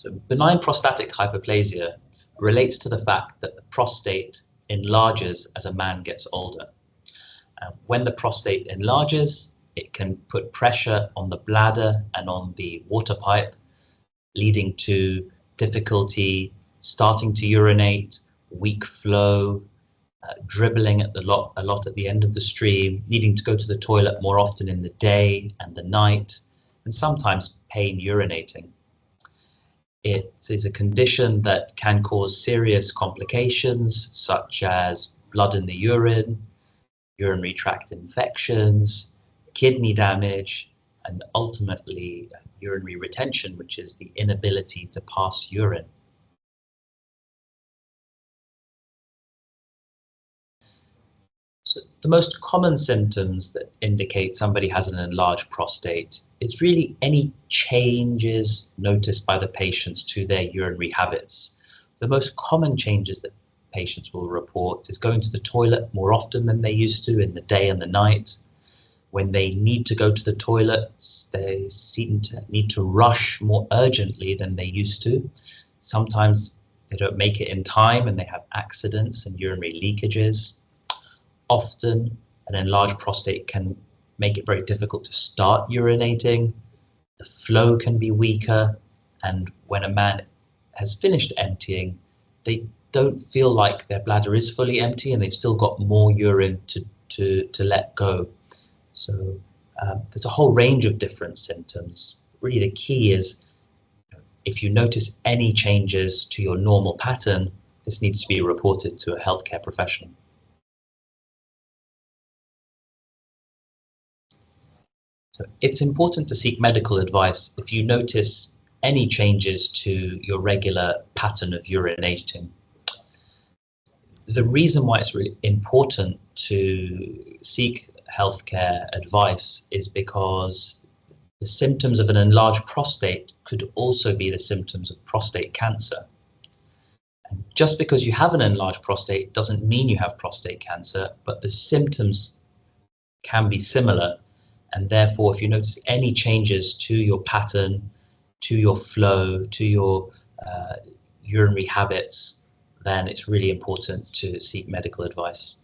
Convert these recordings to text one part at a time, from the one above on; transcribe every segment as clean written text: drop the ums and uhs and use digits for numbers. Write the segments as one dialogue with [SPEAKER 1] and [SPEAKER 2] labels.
[SPEAKER 1] So benign prostatic hyperplasia relates to the fact that the prostate enlarges as a man gets older. When the prostate enlarges, it can put pressure on the bladder and on the water pipe, leading to difficulty starting to urinate, weak flow, dribbling a lot at the end of the stream, needing to go to the toilet more often in the day and the night, and sometimes pain urinating. It is a condition that can cause serious complications such as blood in the urine, urinary tract infections, kidney damage, and ultimately urinary retention, which is the inability to pass urine. So the most common symptoms that indicate somebody has an enlarged prostate is really any changes noticed by the patients to their urinary habits. The most common changes that patients will report is going to the toilet more often than they used to in the day and the night. When they need to go to the toilet, they seem to need to rush more urgently than they used to. Sometimes they don't make it in time and they have accidents and urinary leakages. Often, an enlarged prostate can make it very difficult to start urinating. The flow can be weaker, and when a man has finished emptying, they don't feel like their bladder is fully empty and they've still got more urine to let go. So there's a whole range of different symptoms. Really, the key is if you notice any changes to your normal pattern, this needs to be reported to a healthcare professional. So it's important to seek medical advice if you notice any changes to your regular pattern of urinating. The reason why it's really important to seek healthcare advice is because the symptoms of an enlarged prostate could also be the symptoms of prostate cancer. And just because you have an enlarged prostate doesn't mean you have prostate cancer, but the symptoms can be similar. And therefore, if you notice any changes to your pattern, to your flow, to your urinary habits, then it's really important to seek medical advice.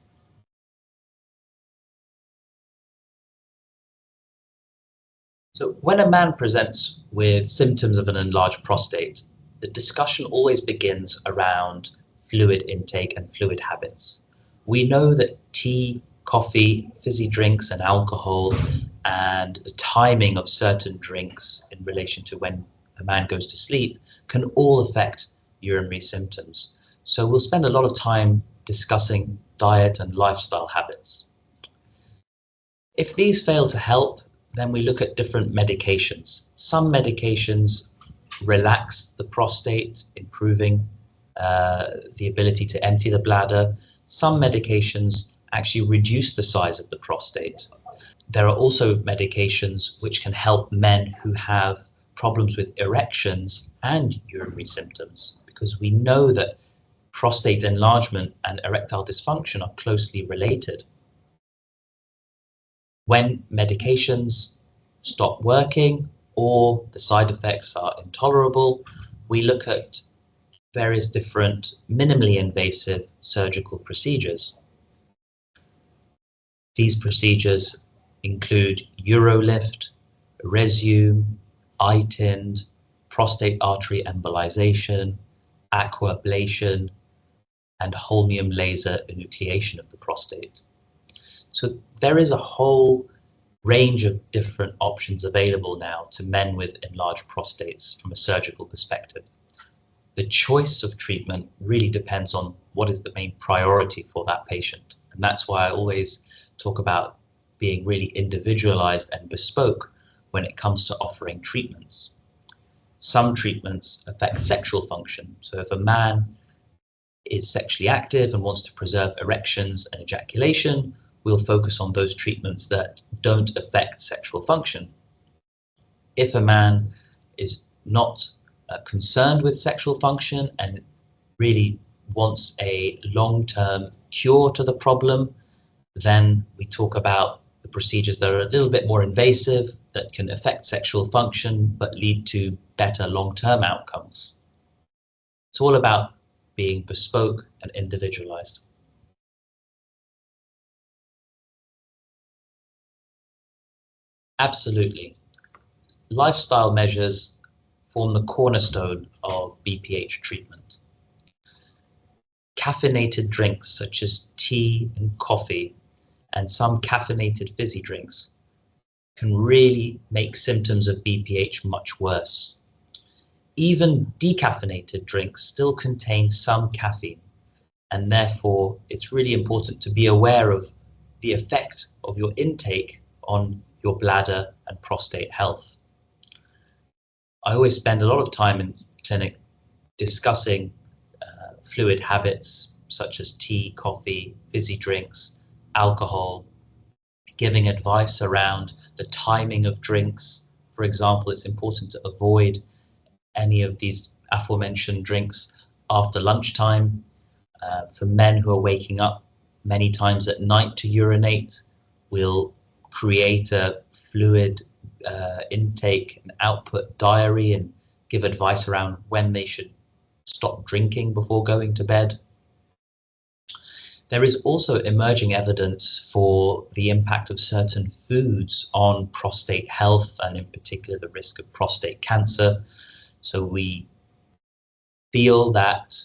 [SPEAKER 1] So when a man presents with symptoms of an enlarged prostate, the discussion always begins around fluid intake and fluid habits. We know that tea, coffee, fizzy drinks and alcohol and the timing of certain drinks in relation to when a man goes to sleep can all affect urinary symptoms. So we'll spend a lot of time discussing diet and lifestyle habits. If these fail to help, then we look at different medications. Some medications relax the prostate, improving the ability to empty the bladder. Some medications actually reduce the size of the prostate. There are also medications which can help men who have problems with erections and urinary symptoms, because we know that prostate enlargement and erectile dysfunction are closely related. When medications stop working or the side effects are intolerable, we look at various different minimally invasive surgical procedures. These procedures include urolift, resume, iTind, prostate artery embolization, aquablation, and holmium laser enucleation of the prostate. So there is a whole range of different options available now to men with enlarged prostates from a surgical perspective. The choice of treatment really depends on what is the main priority for that patient. And that's why I always talk about being really individualized and bespoke when it comes to offering treatments. Some treatments affect sexual function. So if a man is sexually active and wants to preserve erections and ejaculation, we'll focus on those treatments that don't affect sexual function. If a man is not concerned with sexual function and really wants a long-term cure to the problem, then we talk about the procedures that are a little bit more invasive, that can affect sexual function but lead to better long-term outcomes. It's all about being bespoke and individualized. Absolutely. Lifestyle measures form the cornerstone of BPH treatment. Caffeinated drinks such as tea and coffee and some caffeinated fizzy drinks can really make symptoms of BPH much worse. Even decaffeinated drinks still contain some caffeine, and therefore it's really important to be aware of the effect of your intake on your bladder and prostate health. I always spend a lot of time in clinic discussing fluid habits such as tea, coffee, fizzy drinks, alcohol, giving advice around the timing of drinks. For example, it's important to avoid any of these aforementioned drinks after lunchtime. For men who are waking up many times at night to urinate, we'll create a fluid intake and output diary and give advice around when they should stop drinking before going to bed. There is also emerging evidence for the impact of certain foods on prostate health and in particular the risk of prostate cancer. So we feel that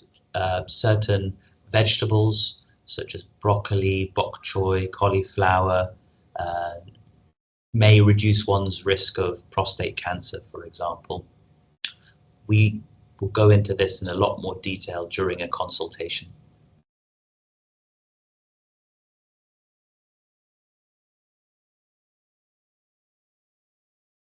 [SPEAKER 1] certain vegetables such as broccoli, bok choy, cauliflower may reduce one's risk of prostate cancer, for example. We will go into this in a lot more detail during a consultation.